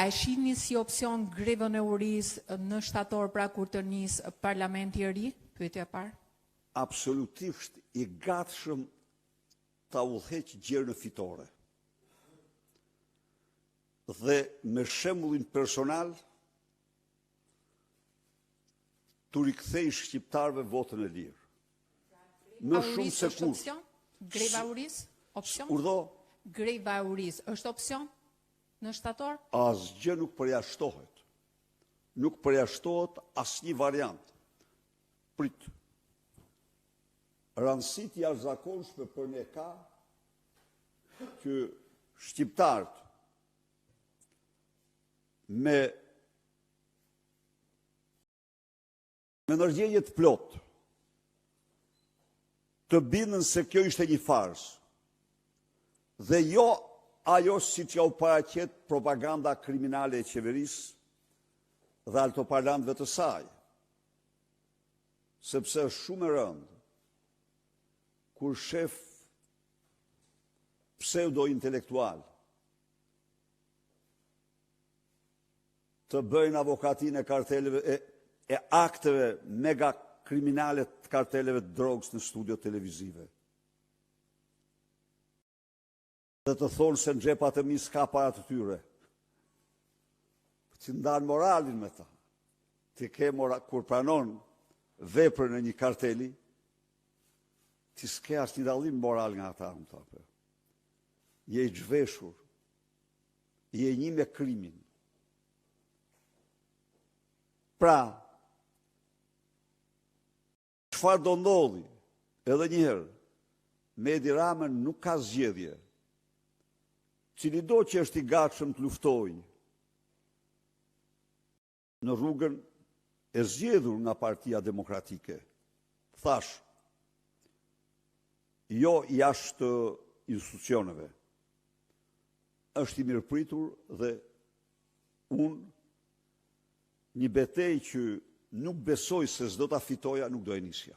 a e shihni si opsion grevën e urisë në shtator pra kur të nis parlamenti i ri? Pyetja e parë. Absolutisht i gatshëm ta udhëheq gjerën fitore. Dhe me shembullin personal të rikthej shqiptarëve votën e lirë. Më shumë se kur. Greva urisë? Opsion? Urdhë? Greva urisë është opsion në shtator? Asgjë nuk përjashtohet. Nuk përjashtohet asnjë variant. Prit. Rëndësit jashtëzakonshme për ne ka që shqiptarët me ndërgjegje të plot të bindën se kjo ishte një farsë dhe jo ajo si që u paraqet propaganda kriminale e qeverisë dhe altoparlantëve të saj, sepse është shumë e rëndë kur shef pseudo-intelektual të bëjnë avokatin e karteleve e akteve mega kriminale të karteleve të drogës në studio televizive. Dhe të thonë se në xhepat e mi s'ka para të tyre. Që ndanë moralin me ta. Ti ke kur pranon veprën e një karteli, ti s'ke as një dallim moral nga ata më thapë. Je i zhveshur, je një me krimin. Pra, çfarë do ndodhi, edhe njëherë, me Edi Ramën nuk ka zgjedhje. Cili do që është i gatshëm të luftojë në rrugën e zgjedhur nga Partia Demokratike. Thash, jo jashtë institucioneve. Është i mirëpritur dhe unë një betejë që nuk besoj se s'do ta fitoja, nuk do e nisja.